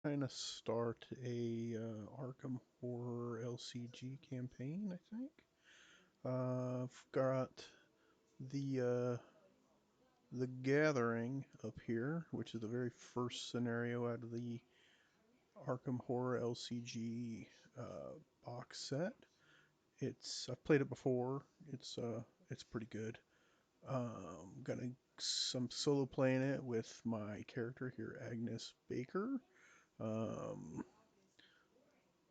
trying to start a Arkham Horror LCG campaign, I think. I've got the Gathering up here, which is the very first scenario out of the Arkham Horror LCG box set. I've played it before. It's pretty good. Gonna some solo playing it with my character here, Agnes Baker. Um,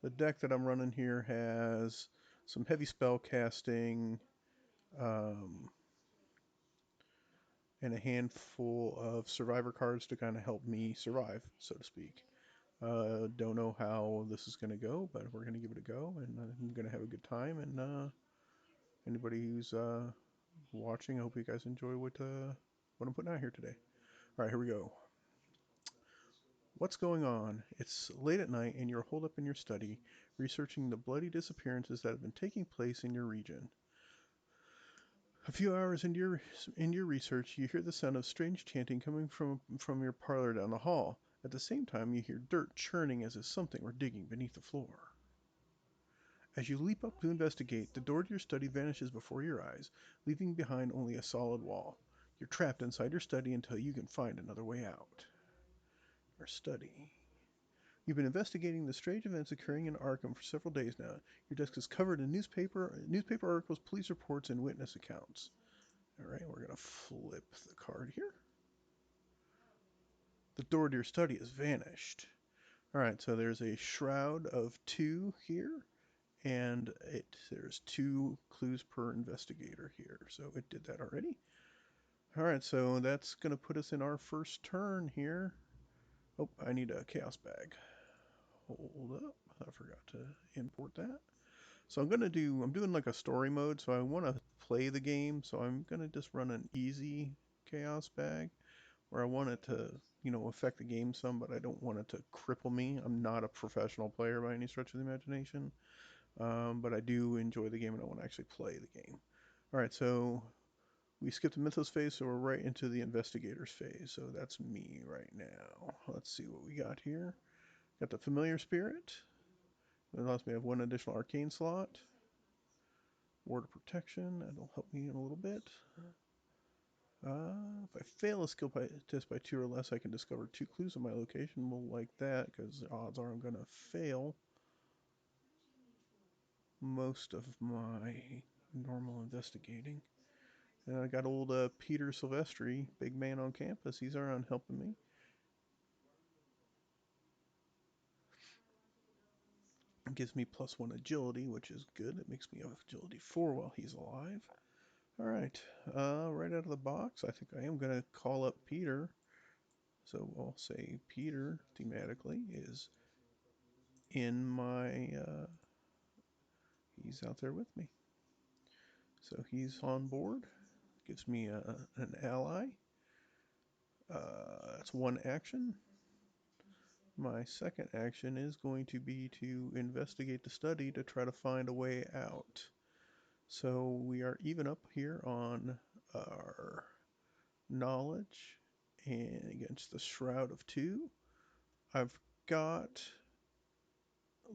the deck that I'm running here has some heavy spell casting, um, and a handful of survivor cards to kind of help me survive, so to speak. Don't know how this is going to go, but we're going to give it a go, and I'm going to have a good time. And anybody who's watching, I hope you guys enjoy what I'm putting out here today. All right, here we go. What's going on? It's late at night, and you're holed up in your study, researching the bloody disappearances that have been taking place in your region. A few hours into your research, you hear the sound of strange chanting coming from your parlor down the hall. At the same time, you hear dirt churning as if something were digging beneath the floor. As you leap up to investigate, the door to your study vanishes before your eyes, leaving behind only a solid wall. You're trapped inside your study until you can find another way out. Your study. You've been investigating the strange events occurring in Arkham for several days now. Your desk is covered in newspaper articles, police reports, and witness accounts. All right, we're going to flip the card here. The door to your study has vanished. All right, so there's a shroud of 2 here, and there's 2 clues per investigator here. So it did that already. All right, so that's going to put us in our first turn here. Oh, I need a chaos bag. Hold up, I forgot to import that. So I'm doing like a story mode, so I want to play the game, so I'm going to just run an easy chaos bag where I want it to, affect the game some, but I don't want it to cripple me. I'm not a professional player by any stretch of the imagination, but I do enjoy the game and I want to actually play the game. All right, so we skipped the Mythos phase, so we're right into the Investigators phase. So that's me right now. Let's see what we got here. Got the Familiar Spirit. It allows me to have 1 additional Arcane slot. Ward of Protection. That'll help me in a little bit. If I fail a skill test by 2 or less, I can discover 2 clues in my location. We'll like that, because odds are I'm going to fail most of my normal investigating. And I got old Peter Silvestri, big man on campus. He's around helping me. It gives me +1 agility, which is good. It makes me agility 4 while he's alive. All right, right out of the box, I think I am going to call up Peter. So I'll say Peter thematically is in my, he's out there with me. So he's on board, gives me an ally. That's 1 action. My second action is going to be to investigate the study to try to find a way out. So we are even up here on our knowledge and against the Shroud of 2. I've got,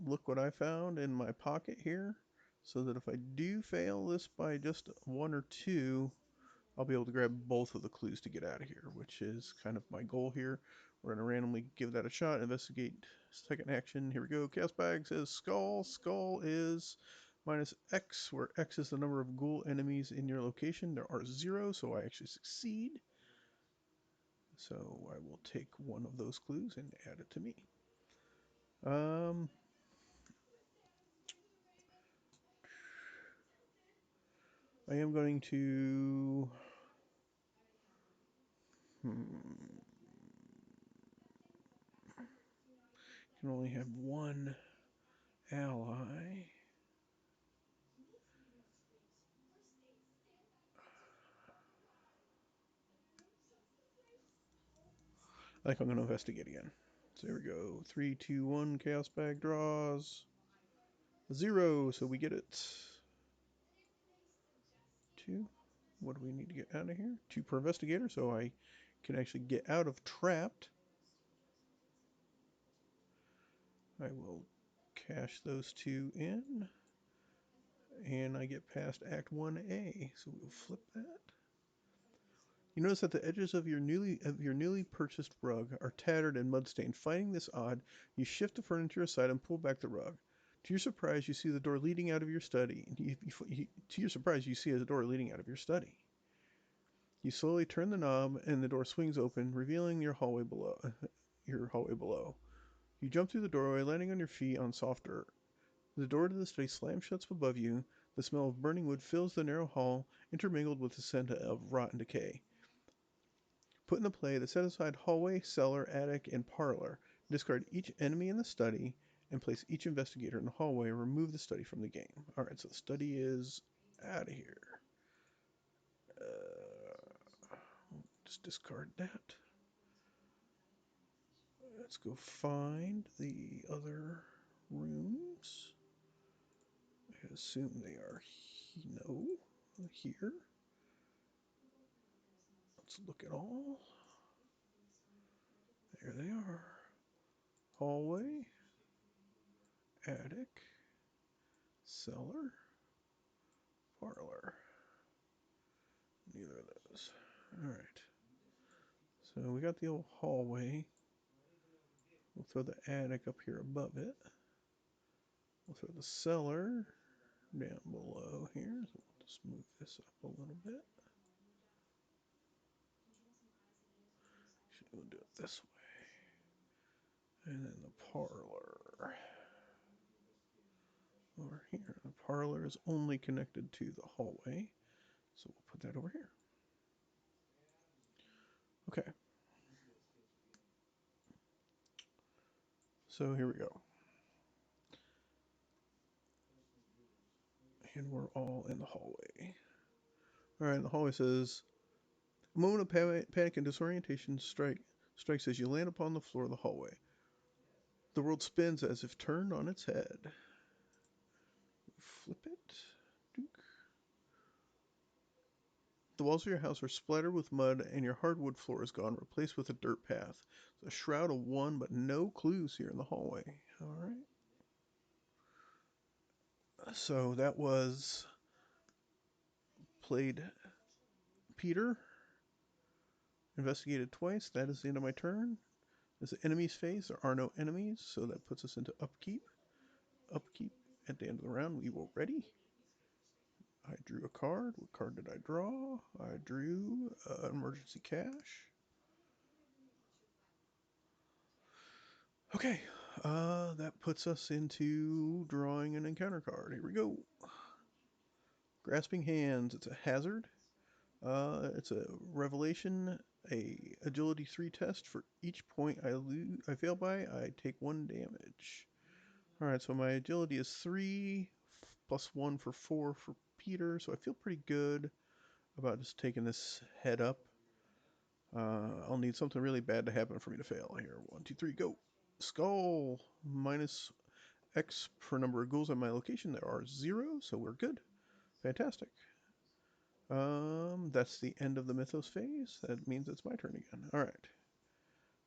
look what I found in my pocket here, so that if I do fail this by just 1 or 2, I'll be able to grab both of the clues to get out of here, which is kind of my goal here. We're going to randomly give that a shot, investigate second action. Here we go. Chaos Bag says Skull. Skull is -X, where X is the number of ghoul enemies in your location. There are 0, so I actually succeed. So I will take 1 of those clues and add it to me. I am going to... can only have 1 ally. I think I'm going to investigate again. So there we go. 3, 2, 1. Chaos Bag draws 0, so we get it. 2. What do we need to get out of here? 2 per investigator, so I can actually get out of trapped. I will cash those two in, and I get past Act 1A. So we'll flip that. You notice that the edges of your newly purchased rug are tattered and mud-stained. Finding this odd, you shift the furniture aside and pull back the rug. To your surprise, you see the door leading out of your study. To your surprise, you see a door leading out of your study. You slowly turn the knob, and the door swings open, revealing your hallway below. You jump through the doorway, landing on your feet on soft dirt. The door to the study slams shut above you. The smell of burning wood fills the narrow hall, intermingled with the scent of rot and decay. Put into play the set-aside hallway, cellar, attic, and parlor. Discard each enemy in the study, and place each investigator in the hallway, and remove the study from the game. Alright, so the study is out of here. Just discard that. Let's go find the other rooms. I assume they are here. Let's look at all. There they are. Hallway, attic, cellar, parlor. Neither of those. Alright. So we got the old hallway. We'll throw the attic up here above it. We'll throw the cellar down below here. So we'll just move this up a little bit. We'll do it this way. And then the parlor over here. The parlor is only connected to the hallway. So we'll put that over here. Okay. So here we go. And we're all in the hallway. Alright, the hallway says, a moment of panic and disorientation strikes as you land upon the floor of the hallway. The world spins as if turned on its head. Flip it. Dook. The walls of your house are splattered with mud, and your hardwood floor is gone, replaced with a dirt path. It's a shroud of one, but no clues here in the hallway. Alright. So that was played Peter. Investigated twice. That is the end of my turn. As the enemy's phase, there are no enemies, so that puts us into upkeep. Upkeep at the end of the round. We will ready. I drew a card. What card did I draw? I drew emergency cash. Okay, that puts us into drawing an encounter card. Here we go. Grasping Hands. It's a hazard. It's a revelation, a agility 3 test. For each point I fail by, I take 1 damage. Alright, so my agility is 3, plus 1 for 4 for Peter, so I feel pretty good about just taking this head up. I'll need something really bad to happen for me to fail here. 1, 2, 3, go. Skull. Minus X per number of ghouls at my location. There are 0, so we're good. Fantastic. That's the end of the Mythos phase. That means it's my turn again. Alright.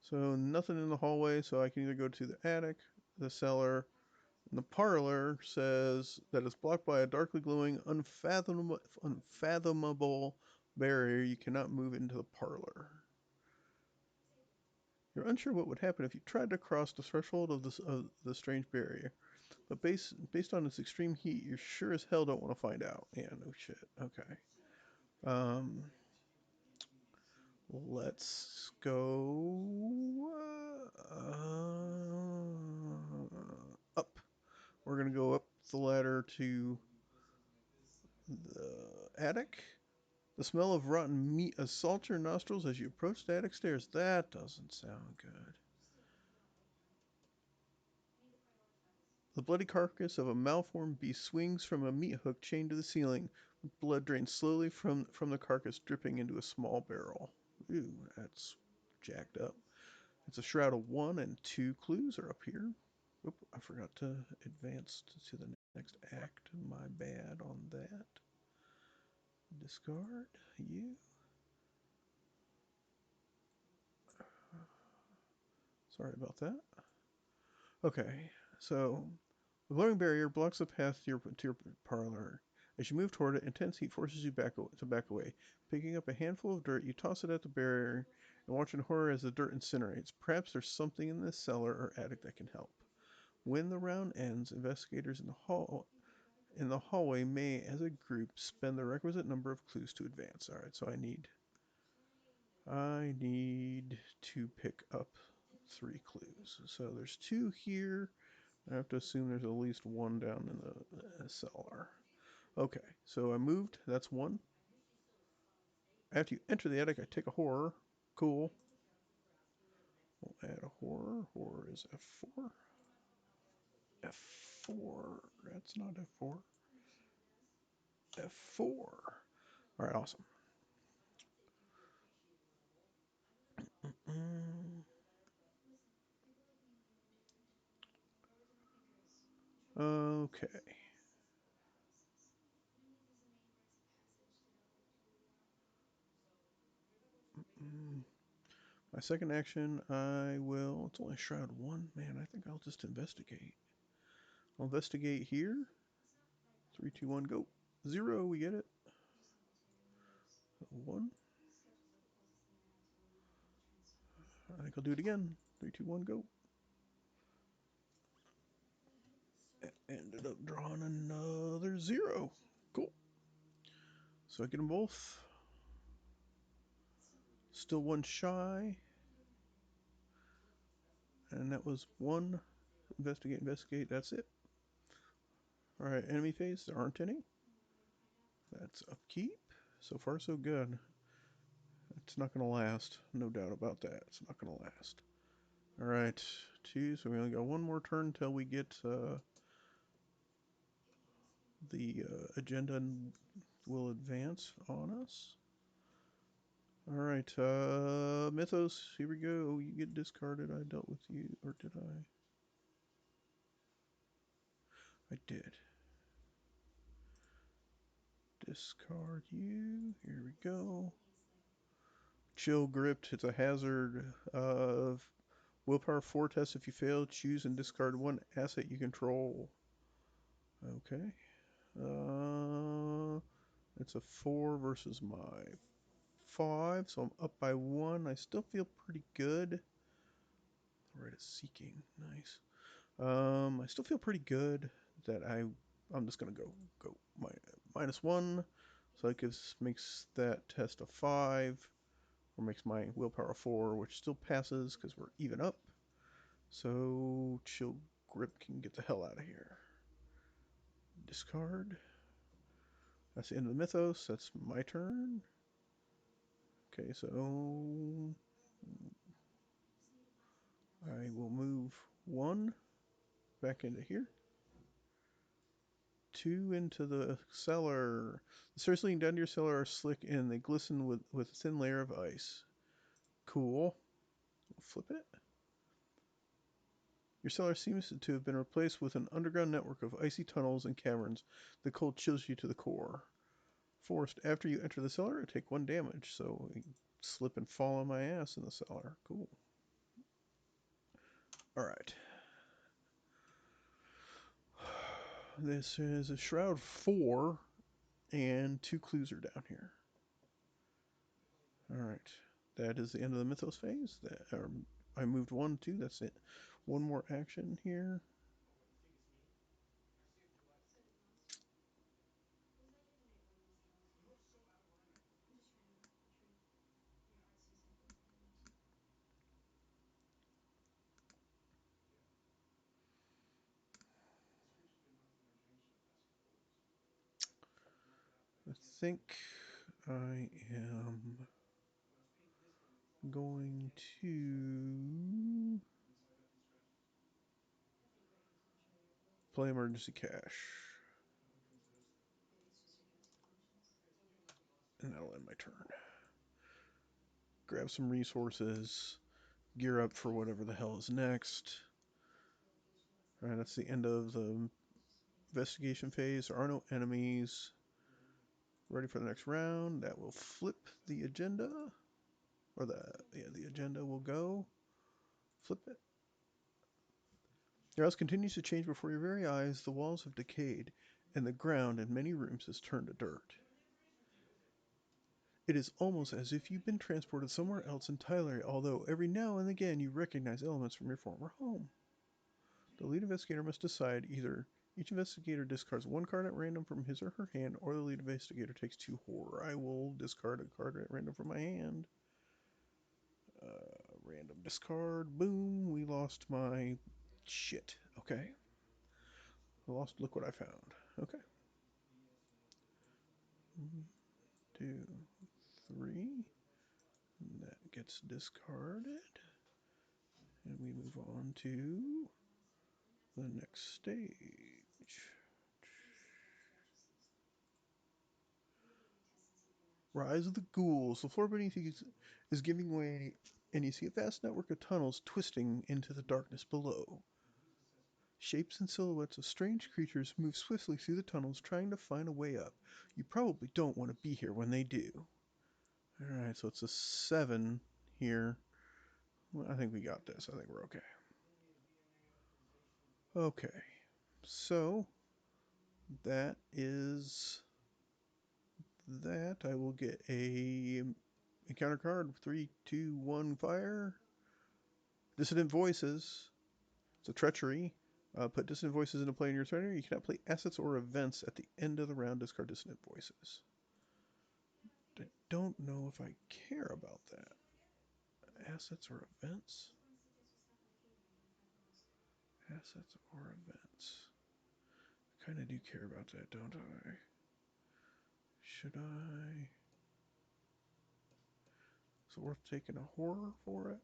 So nothing in the hallway, so I can either go to the attic, the cellar, and the parlor says that it's blocked by a darkly glowing, unfathomable barrier. You cannot move into the parlor. You're unsure what would happen if you tried to cross the threshold of the strange barrier. But based on its extreme heat, you sure as hell don't want to find out. Yeah, no shit. Okay. Let's go up. We're going to go up the ladder to the attic. The smell of rotten meat assaults your nostrils as you approach the attic stairs. That doesn't sound good. The bloody carcass of a malformed beast swings from a meat hook chained to the ceiling. Blood drains slowly from the carcass, dripping into a small barrel. Ooh, that's jacked up. It's a shroud of 1 and 2 clues are up here. Oop, I forgot to advance to the next act. My bad on that. Discard you. Sorry about that. Okay. So the glowing barrier blocks the path to your parlor. As you move toward it, intense heat forces you to back away. Picking up a handful of dirt, you toss it at the barrier and watch in horror as the dirt incinerates. Perhaps there's something in this cellar or attic that can help. When the round ends, investigators in the hallway may, as a group, spend the requisite number of clues to advance. All right, so I need to pick up 3 clues. So there's 2 here. I have to assume there's at least 1 down in the cellar. Okay, so I moved. That's 1. After you enter the attic, I take a horror. Cool. We'll add a horror. Horror is F4. F4. That's not F4. F4. All right, awesome. Mm, okay. Mm, my second action, I will. It's only Shroud 1. Man, I think I'll just investigate. I'll investigate here. 3, 2, 1, go. 0, we get it. 1. I think I'll do it again. 3, 2, 1, go. Ended up drawing another 0. Cool. So I get them both. Still 1 shy. And that was 1. Investigate, investigate. That's it. Alright, enemy phase. There aren't any. That's upkeep. So far, so good. It's not going to last. No doubt about that. It's not going to last. Alright, 2. So we only got 1 more turn until we get the agenda will advance on us. Alright, Mythos, here we go. You get discarded. I dealt with you, or did I? I did. Discard you. Here we go. Chill gripped. It's a hazard of willpower 4 test. If you fail, choose and discard 1 asset you control. Okay. It's a 4 versus my 5, so I'm up by 1. I still feel pretty good. Right, is seeking. Nice. I still feel pretty good that I'm just gonna go -1, so that makes that test a 5, or makes my willpower a 4, which still passes because we're even up. So chill grip can get the hell out of here. Discard. That's the end of the mythos. That's my turn. Okay, so I will move 1 back into here. 2 into the cellar. The stairs leading down to your cellar are slick and they glisten with a thin layer of ice. Cool. We'll flip it. Your cellar seems to have been replaced with an underground network of icy tunnels and caverns. The cold chills you to the core. Forced. After you enter the cellar, I take 1 damage, so I slip and fall on my ass in the cellar. Cool. Alright. This is a Shroud 4, and 2 clues are down here. Alright. That is the end of the Mythos phase. I moved 1, 2, that's it. 1 more action here. I think I am going to play Emergency Cash. And that'll end my turn. Grab some resources, gear up for whatever the hell is next. Alright, that's the end of the investigation phase. There are no enemies. Ready for the next round. That will flip the agenda. Or the agenda will go. Flip it. Your house continues to change before your very eyes. The walls have decayed, and the ground in many rooms has turned to dirt. It is almost as if you've been transported somewhere else entirely, although every now and again you recognize elements from your former home. The lead investigator must decide either each investigator discards one card at random from his or her hand, or the lead investigator takes two horror. I will discard a card at random from my hand. Random discard. Boom. We lost my shit. Okay. I lost. Look what I found. Okay. 1, 2, 3. That gets discarded. And we move on to the next stage. Rise of the ghouls. The floor beneath you is giving way, and you see a vast network of tunnels twisting into the darkness below. Shapes and silhouettes of strange creatures move swiftly through the tunnels, trying to find a way up. You probably don't want to be here when they do. Alright, so it's a 7 here. Well, I think we got this. I think we're okay. Okay, so that is that. I will get a encounter card. 3, 2, 1, fire. Dissident Voices. It's a treachery. Put Dissident Voices into play in your turn. You cannot play assets or events at the end of the round. Discard Dissident Voices. I don't know if I care about that. Assets or events? Assets or events? I kind of do care about that, don't I? Should I? Is it worth taking a horror for it?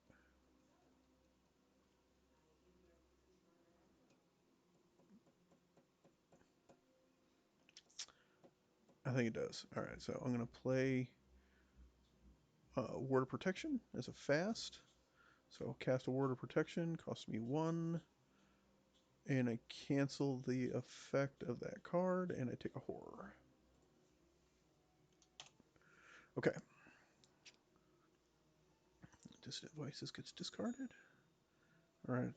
I think it does. Alright, so I'm going to play Word of Protection as a fast. So I'll cast a Word of Protection, cost me 1, and I cancel the effect of that card, and I take a horror. Okay. Distant Voices gets discarded. Alright,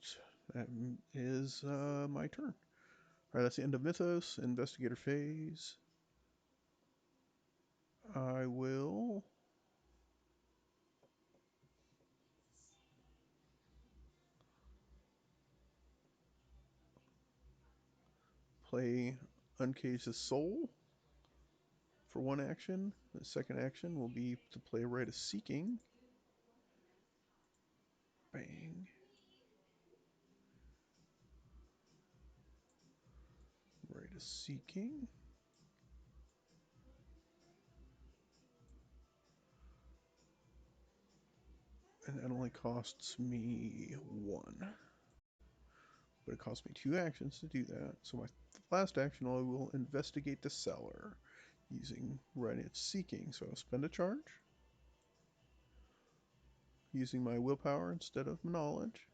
that is my turn. Alright, that's the end of Mythos, Investigator phase. I will play Uncage the Soul for one action. The second action will be to play Rite of Seeking. Bang. Rite of Seeking. And that only costs me 1. But it costs me 2 actions to do that. So my last action, I will investigate the cellar using Rite of Seeking. So I'll spend a charge using my willpower instead of knowledge.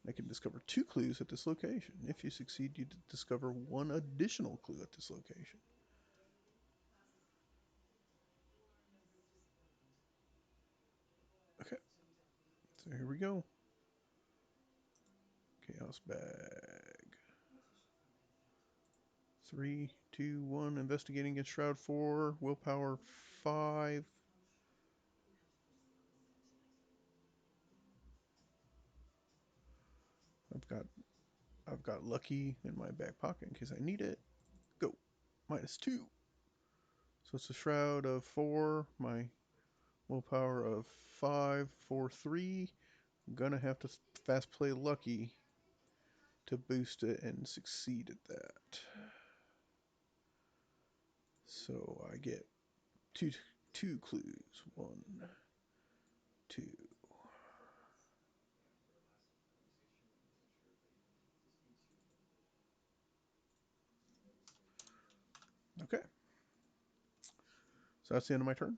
I can discover 2 clues at this location. If you succeed, you discover 1 additional clue at this location. Okay, so here we go. Chaos bag. 3, 2, 1. Investigating against Shroud 4. Willpower 5. I've got I've got lucky in my back pocket in case I need it. Go. -2. So it's a shroud of 4. My willpower of 5, 4, 3. I'm gonna have to fast play lucky to boost it and succeed at that. So I get two clues. 1, 2. Okay. So that's the end of my turn.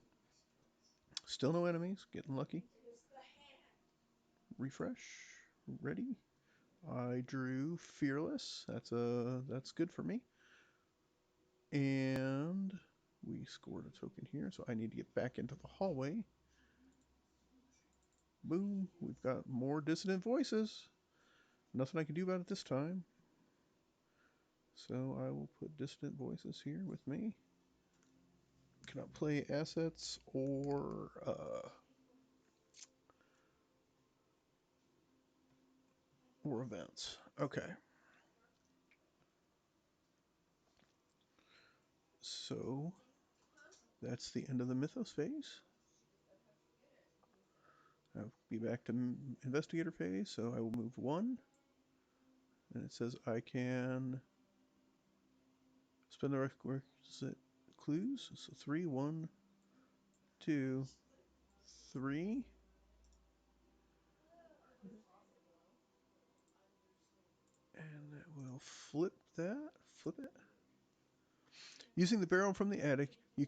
Still no enemies. Getting lucky. Refresh. Ready. I drew Fearless. That's good for me. And we scored a token here, so I need to get back into the hallway. Boom. We've got more dissonant voices. Nothing I can do about it this time. So I will put dissonant voices here with me. Cannot play assets or events. Okay. So that's the end of the Mythos phase. I'll be back to investigator phase, so I will move one. And it says I can spend the requisite clues. So 3, 1, 2, 3. And that will flip that. Flip it. Using the barrel from the attic, you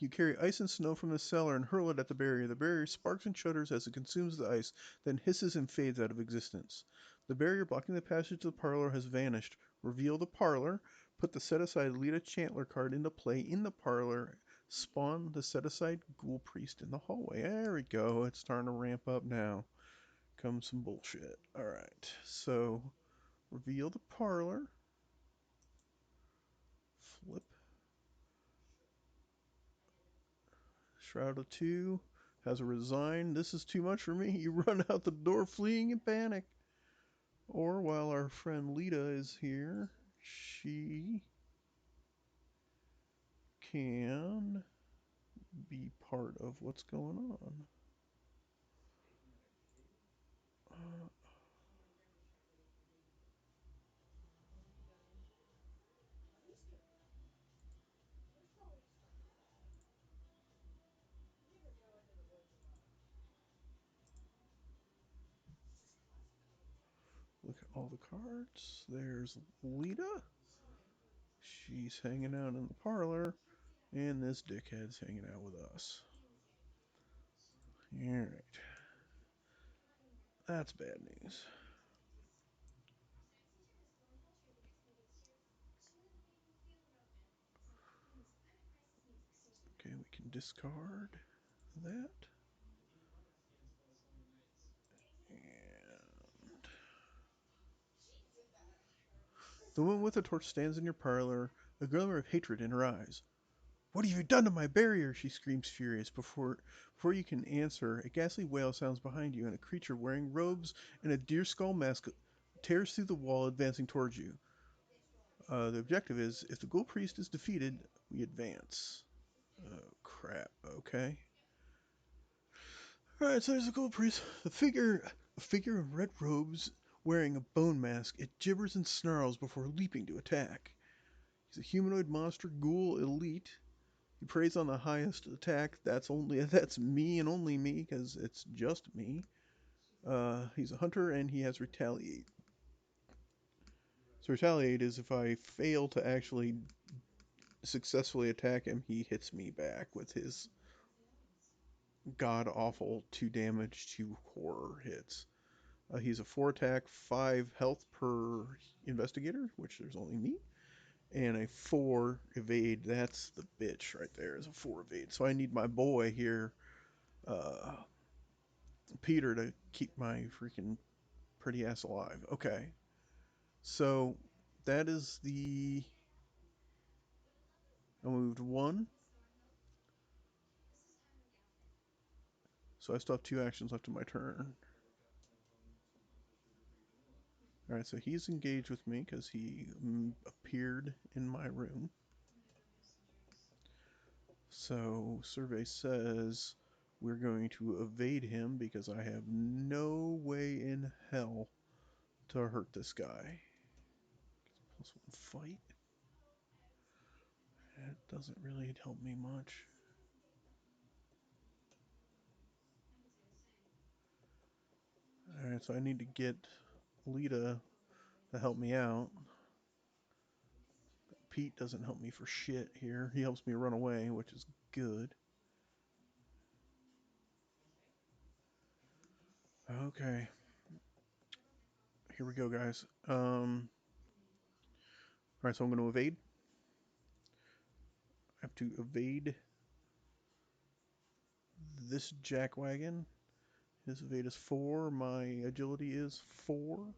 carry ice and snow from the cellar and hurl it at the barrier. The barrier sparks and shudders as it consumes the ice, then hisses and fades out of existence. The barrier blocking the passage to the parlor has vanished. Reveal the parlor. Put the set-aside Lita Chantler card into play in the parlor. Spawn the set-aside Ghoul Priest in the hallway. There we go. It's starting to ramp up now. Comes some bullshit. Alright, so reveal the parlor. Flip. Shroud of 2 has a resign. This is too much for me. You run out the door fleeing in panic. Or while our friend Lita is here, she can be part of what's going on. Uh, Look at all the cards. There's Lita. She's hanging out in the parlor. And this dickhead's hanging out with us. Alright. That's bad news. Okay, we can discard that. And the woman with the torch stands in your parlor, a glimmer of hatred in her eyes. What have you done to my barrier? She screams furious. Before you can answer, a ghastly wail sounds behind you, and a creature wearing robes and a deer skull mask tears through the wall, advancing towards you. The objective is, if the Ghoul Priest is defeated, we advance. Oh, crap. Okay. Alright, so there's the Ghoul Priest. A figure in red robes, wearing a bone mask. It gibbers and snarls before leaping to attack. He's a humanoid monster ghoul elite. He preys on the highest attack. That's me and only me, because it's just me. He's a hunter and he has retaliate. So retaliate is if I fail to actually successfully attack him, he hits me back with his god awful 2 damage, 2 horror hits. He's a 4 attack, 5 health per investigator, which there's only me, and a 4 evade. That's the bitch right there, is a 4 evade. So I need my boy here, uh, Peter, to keep my freaking pretty ass alive. Okay, so that is the. I moved 1, so I still have 2 actions left in my turn. Alright, so he's engaged with me because he appeared in my room. So survey says we're going to evade him because I have no way in hell to hurt this guy. Plus 1 fight. That doesn't really help me much. Alright, so I need to get Lita to help me out. Pete doesn't help me for shit here. He helps me run away, which is good. Okay. Here we go, guys. Alright, so I'm going to evade. I have to evade this jackwagon His evade is 4. My agility is 4.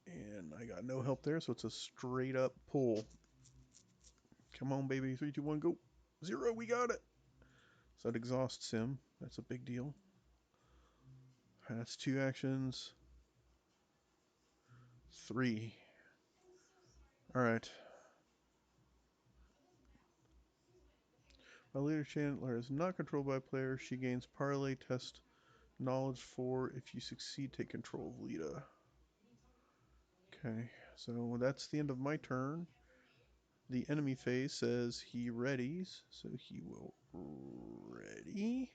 And I got no help there, so it's a straight up pull. Come on, baby. 3, 2, 1, go. 0, we got it. So that exhausts him. That's a big deal. That's 2 actions. 3. Alright. My leader Chandler is not controlled by a player. She gains parlay test knowledge 4. If you succeed, take control of Lita. Okay, so that's the end of my turn. The enemy phase says he readies, so he will ready.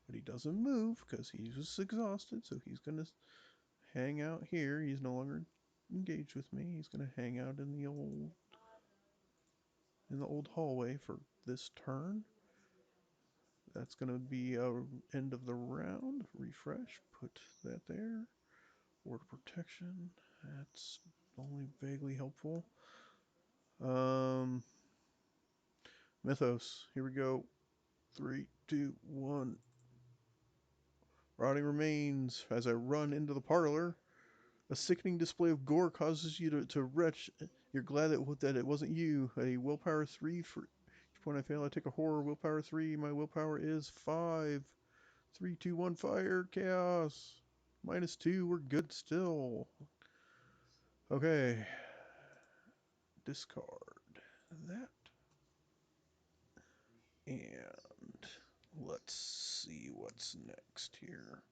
But he doesn't move because he was exhausted, so he's going to hang out here. He's no longer engaged with me. He's going to hang out in the old hallway for this turn. That's going to be end of the round. Refresh. Put that there. Ward protection. That's only vaguely helpful. Mythos. Here we go. 3, 2, 1. Rotting remains. As I run into the parlor, a sickening display of gore causes you to retch. You're glad that it wasn't you. A willpower 3 for each point I fail. I take a horror. Willpower 3. My willpower is 5. 3, 2, 1. Fire. Chaos. -2. We're good still. Okay. Discard that. And let's see what's next here.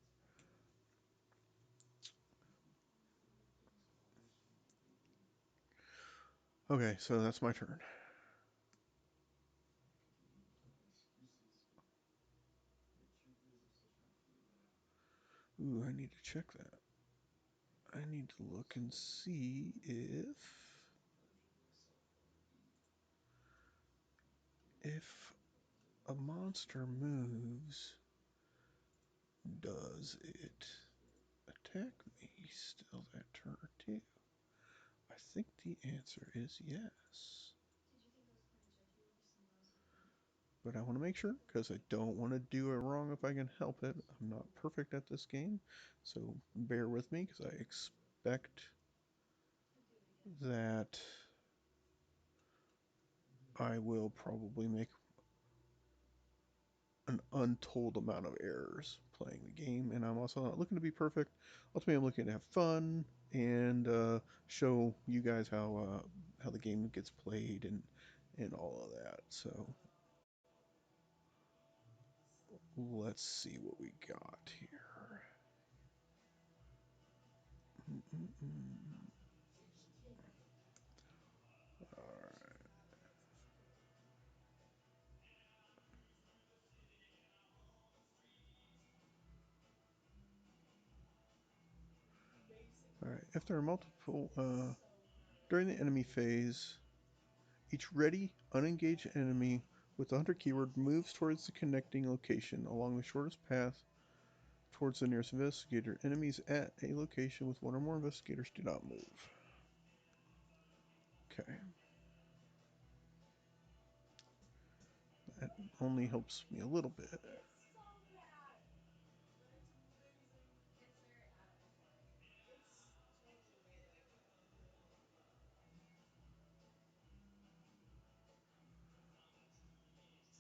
Okay, so that's my turn. Ooh, I need to check that. I need to look and see if a monster moves, does it attack me still that turn too? I think the answer is yes. But I want to make sure because I don't want to do it wrong if I can help it. I'm not perfect at this game, so bear with me because I expect that I will probably make an untold amount of errors playing the game, and I'm also not looking to be perfect. Ultimately, I'm looking to have fun and show you guys how the game gets played and all of that. So let's see what we got here. All right. If there are multiple during the enemy phase, each ready, unengaged enemy with the hunter keyword moves towards the connecting location along the shortest path towards the nearest investigator. Enemies at a location with one or more investigators do not move. Okay. That only helps me a little bit.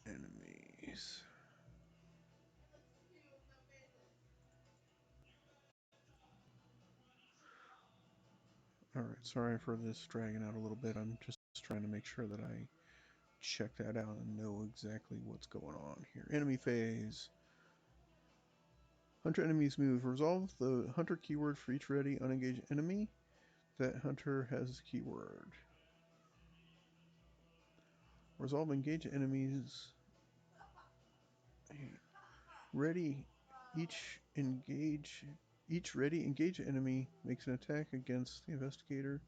Enemies. Alright, sorry for this dragging out a little bit. I'm just trying to make sure that I check that out and know exactly what's going on here. Enemy phase. Hunter enemies move. Resolve the hunter keyword for each ready unengaged enemy. That hunter has keyword. Resolve engaged enemies. Ready. Each ready engaged enemy makes an attack against the investigator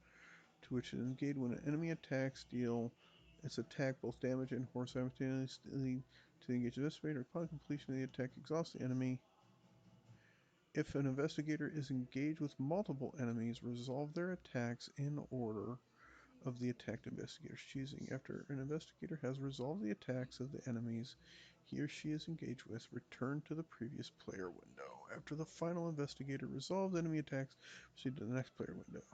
to which it is engaged. When an enemy attacks, deal its attack both damage and horror simultaneously to the engaged investigator. Upon completion of the attack, exhaust the enemy. If an investigator is engaged with multiple enemies, resolve their attacks in order of the attacked investigator's choosing. After an investigator has resolved the attacks of the enemies, he or she is engaged with, return to the previous player window. After the final investigator resolves enemy attacks, proceed to the next player window.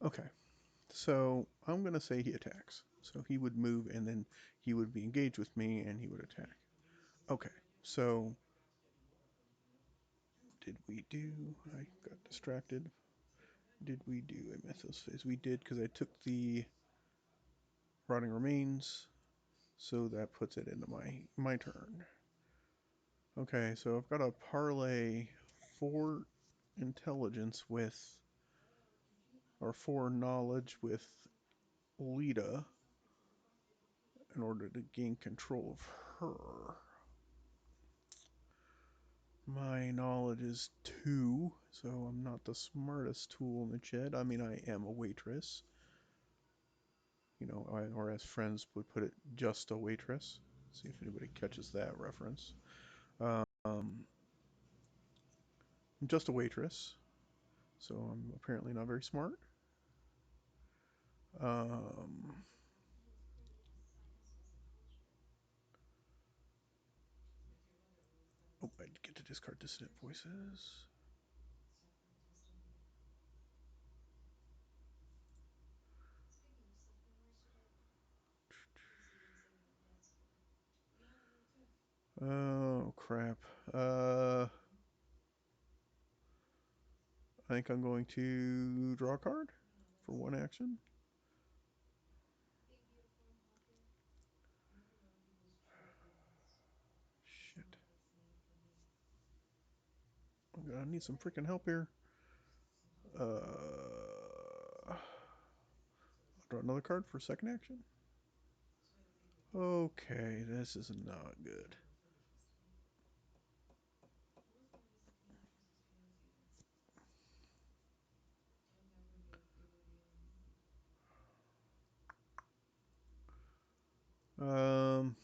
Okay, so I'm going to say he attacks. So he would move and then he would be engaged with me and he would attack. Okay, so did we do... I got distracted. Did we do a Mythos phase? We did, because I took the Rotting Remains, so that puts it into my turn. Okay, so I've got to parlay 4 intelligence with, or 4 knowledge with Lita in order to gain control of her. My knowledge is 2, so I'm not the smartest tool in the shed. I mean, I am a waitress. You know, or as friends would put it, just a waitress. See if anybody catches that reference. I'm just a waitress, so I'm apparently not very smart. Um, oh, I get to discard dissonant voices. Oh, crap. I think I'm going to draw a card for 1 action. Shit. I'm gonna need some freaking help here. I'll draw another card for 2nd action. Okay, this is not good. Um,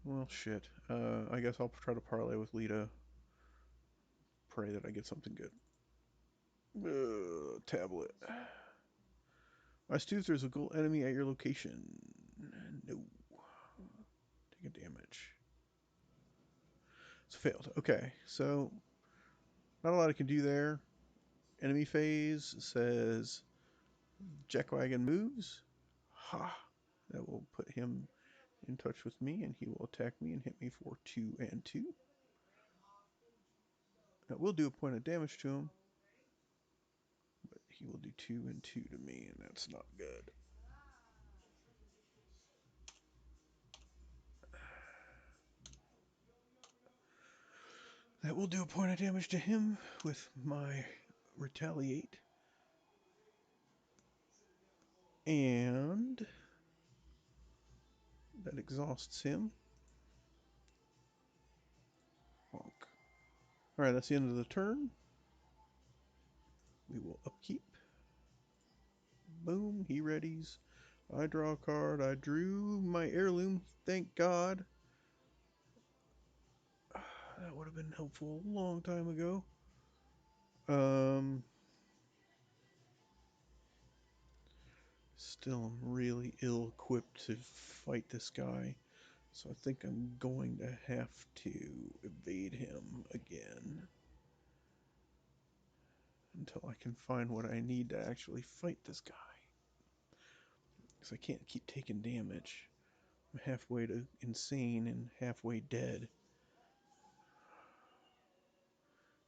well, shit. I guess I'll try to parlay with Lita. Pray that I get something good. Tablet. I see if there's a gold enemy at your location. No. Take a damage. It's failed. Okay, so not a lot I can do there. Enemy phase says Jackwagon moves. Ha! That will put him in touch with me, and he will attack me and hit me for 2 and 2. That will do a point of damage to him, but he will do 2 and 2 to me, and that's not good. That will do a point of damage to him with my retaliate. And that exhausts him. Honk. Alright, that's the end of the turn. We will upkeep. Boom, he readies. I draw a card. I drew my heirloom, thank God. That would have been helpful a long time ago. Still, I'm really ill-equipped to fight this guy. So I think I'm going to have to evade him again. Until I can find what I need to actually fight this guy. Because I can't keep taking damage. I'm halfway to insane and halfway dead.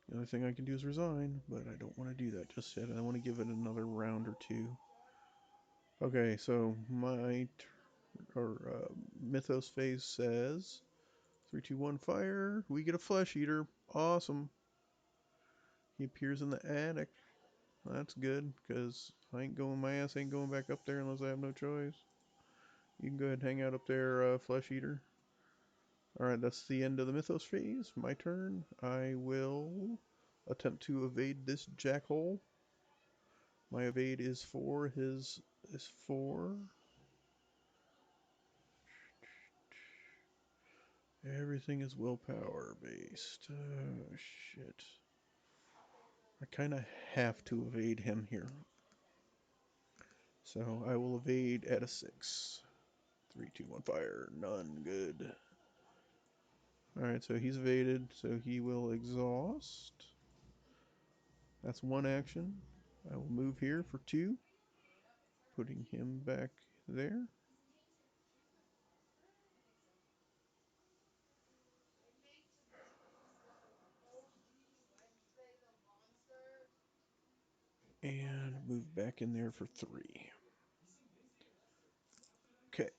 The only thing I can do is resign, but I don't want to do that just yet. I want to give it another round or 2. Okay, so my Mythos phase says 3, 2, 1, fire. We get a flesh eater. Awesome. He appears in the attic. That's good, because my ass ain't going back up there unless I have no choice. You can go ahead and hang out up there, Flesh Eater. Alright, that's the end of the Mythos phase. My turn. I will attempt to evade this jackhole. My evade is 4, his is 4. Everything is willpower based. Shit. I kind of have to evade him here. So I will evade at a 6. 3, 2, 1, fire. None. Good. Alright, so he's evaded, so he will exhaust. That's one action. I will move here for 2, putting him back there. And move back in there for 3. Okay.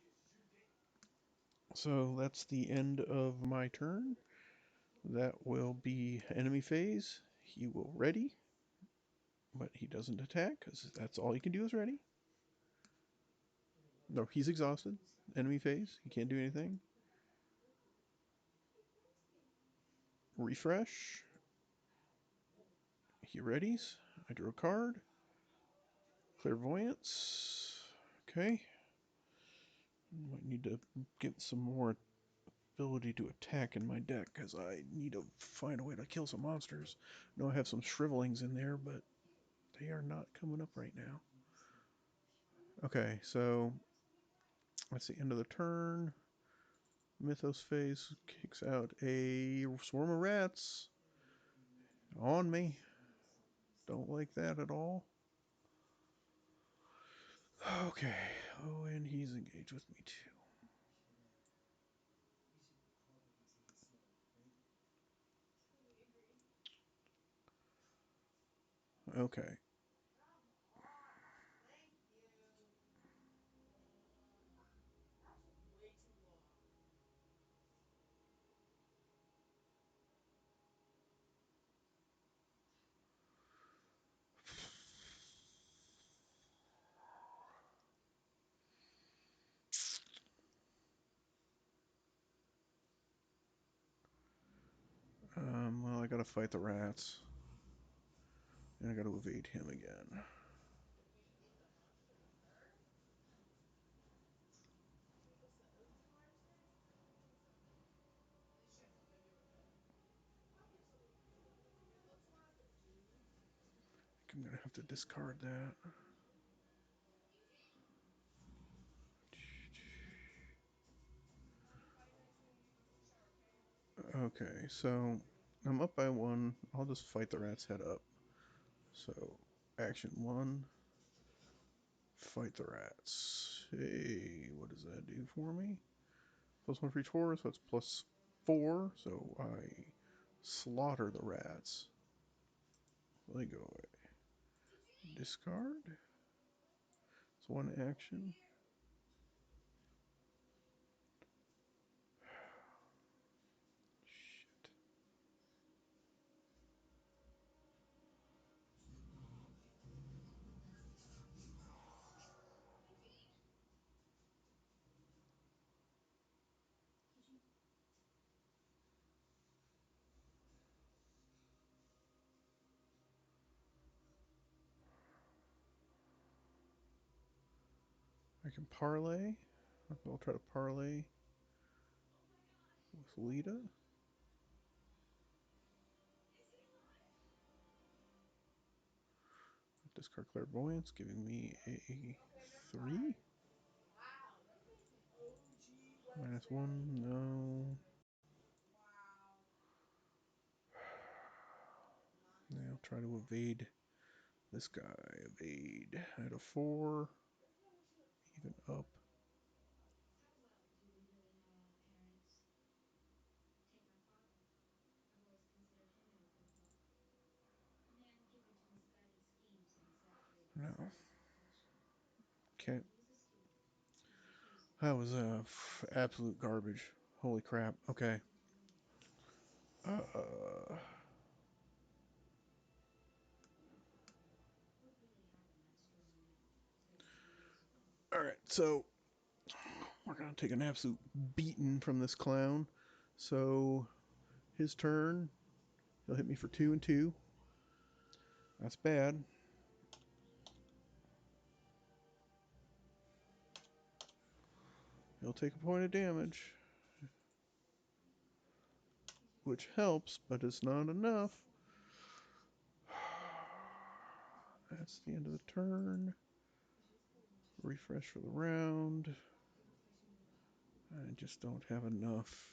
So that's the end of my turn. That will be enemy phase. He will ready, but he doesn't attack because that's all he can do is ready. No, he's exhausted. Enemy phase. He can't do anything. Refresh. He readies. I drew a card. Clairvoyance. Okay. Might need to get some more ability to attack in my deck because I need to find a way to kill some monsters. I know I have some shrivelings in there, but they are not coming up right now. Okay, so that's the end of the turn. Mythos phase kicks out a swarm of rats on me. Don't like that at all. Okay. Oh, and he's engaged with me too. Okay. Well, I gotta fight the rats. And I gotta evade him again. I'm gonna have to discard that. Okay, so I'm up by 1. I'll just fight the rat's head up. So, action 1, fight the rats. Hey, what does that do for me? +1 for each horror, so it's +4. So I slaughter the rats. They go away. Discard. It's one action. Shit. I can parlay. I'll try to parlay with Lita. Discard Clairvoyance, giving me a 3. -1, no. Now I'll try to evade this guy. Evade. I had a 4. Even up. No. Okay. That was absolute garbage. Holy crap. Okay. Uh, All right, so we're gonna take an absolute beating from this clown. So his turn. He'll hit me for 2 and 2. That's bad. He'll take a point of damage, which helps, but it's not enough. That's the end of the turn. Refresh for the round. I just don't have enough.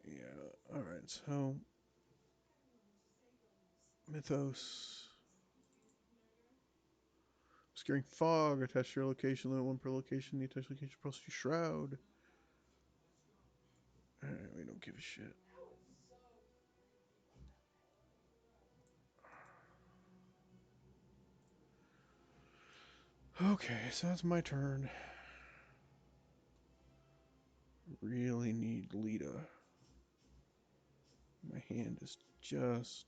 Yeah, alright, so Mythos. Obscuring fog. Attach to your location, limit one per location. The attached location plus your shroud. Alright, we don't give a shit. Okay, so that's my turn. Really need Lita. My hand is just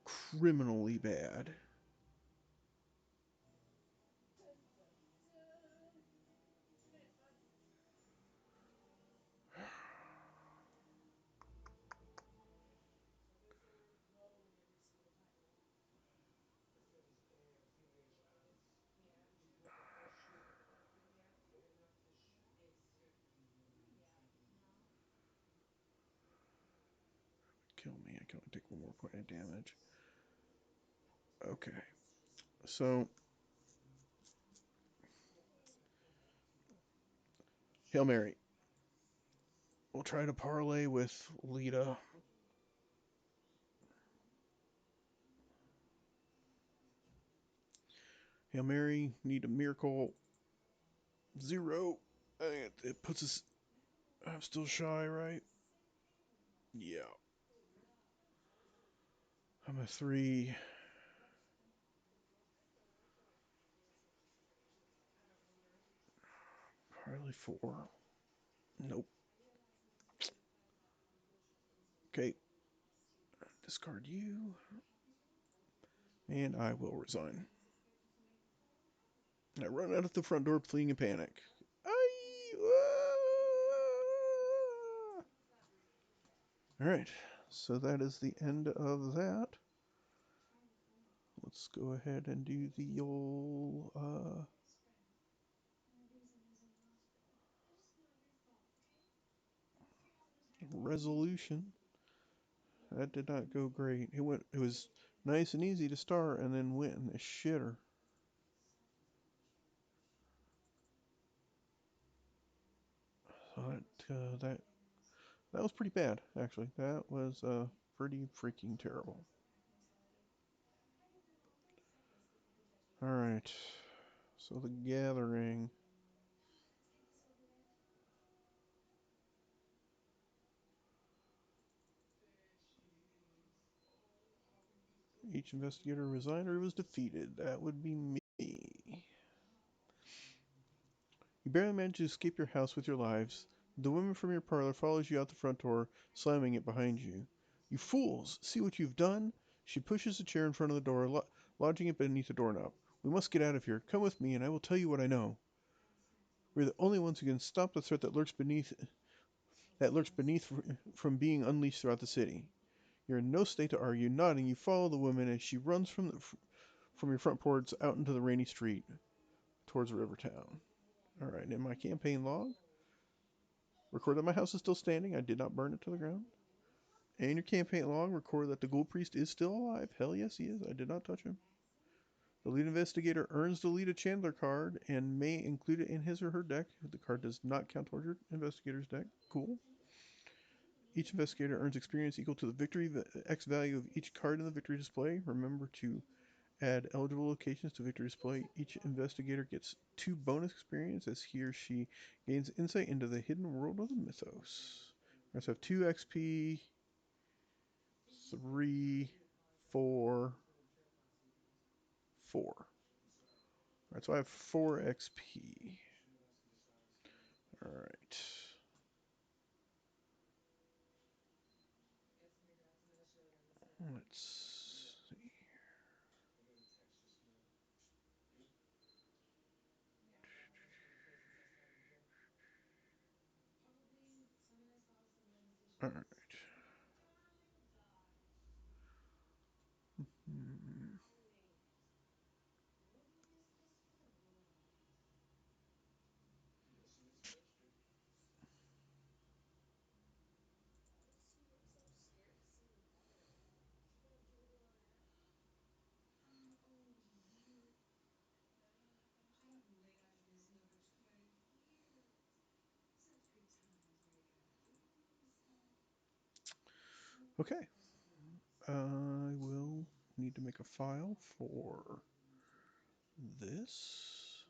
criminally bad. Kill me. I can only take one more point of damage. Okay, so Hail Mary. We'll try to parlay with Lita. Hail Mary, need a miracle. 0. It puts us. I'm still shy, right? Yeah. I'm a 3. Probably 4. Nope. Okay. Discard you. And I will resign. I run out of the front door, fleeing in panic. Alright. So that is the end of that. Let's go ahead and do the old resolution. That did not go great. It was nice and easy to start and then went in the shitter. So that was pretty bad, actually. That was pretty freaking terrible. Alright. So the gathering. Each investigator resigned or was defeated. That would be me. You barely manage to escape your house with your lives. The woman from your parlor follows you out the front door, slamming it behind you. You fools! See what you've done? She pushes a chair in front of the door, lodging it beneath the doorknob. We must get out of here. Come with me, and I will tell you what I know. We're the only ones who can stop the threat that lurks beneath from being unleashed throughout the city. You're in no state to argue. Nodding, you follow the woman as she runs from your front porch out into the rainy street towards Rivertown. All right, in my campaign log, record that my house is still standing. I did not burn it to the ground. And your campaign log, record that the Ghoul Priest is still alive. Hell yes, he is. I did not touch him. The lead investigator earns the Lita Chandler card and may include it in his or her deck. The card does not count towards your investigator's deck. Cool. Each investigator earns experience equal to the victory X value of each card in the victory display. Remember to add eligible locations to victory display. Each investigator gets 2 bonus experience as he or she gains insight into the hidden world of the mythos. Let's have 2 XP, 3, 4, 4. Alright, so I have 4 XP. Alright. Let's see. All right. Hmm. Okay. I will need to make a file for this.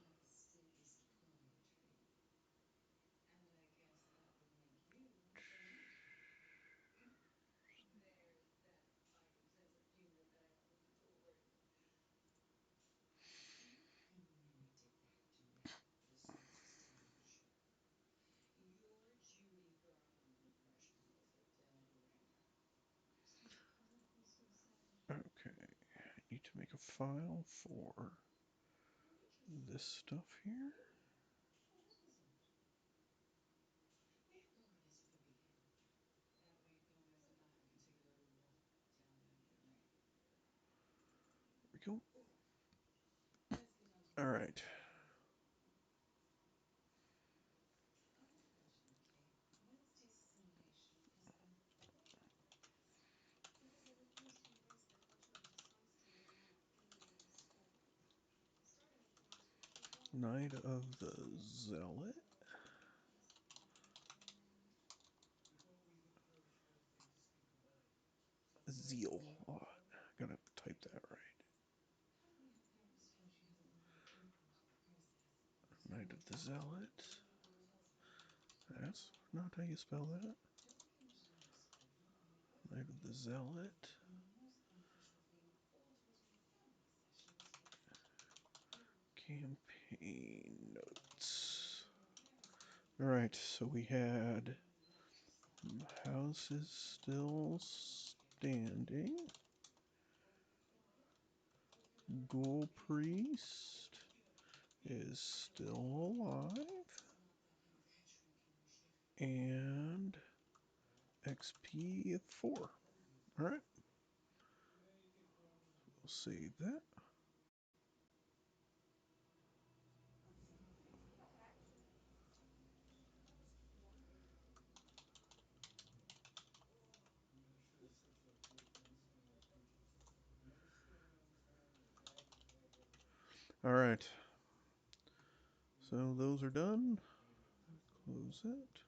Okay. I need to make a file for this stuff here. There we go. All right. Knight of the Zealot. Zeal. Oh, gotta type that right. Knight of the Zealot. That's not how you spell that. Knight of the Zealot. Campaign notes. Alright, so we had houses still standing. Ghoul Priest is still alive. And XP 4. Alright, we'll save that. Alright, so those are done. Close it.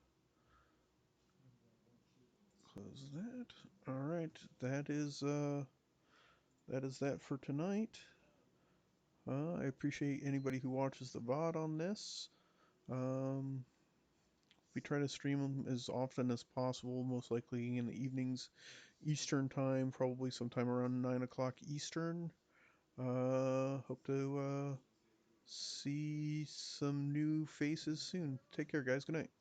Close that. Alright, that is that for tonight. I appreciate anybody who watches the VOD on this. Um, we try to stream them as often as possible, most likely in the evenings, Eastern time, probably sometime around 9 o'clock Eastern. Hope to see some new faces soon. Take care, guys. Good night.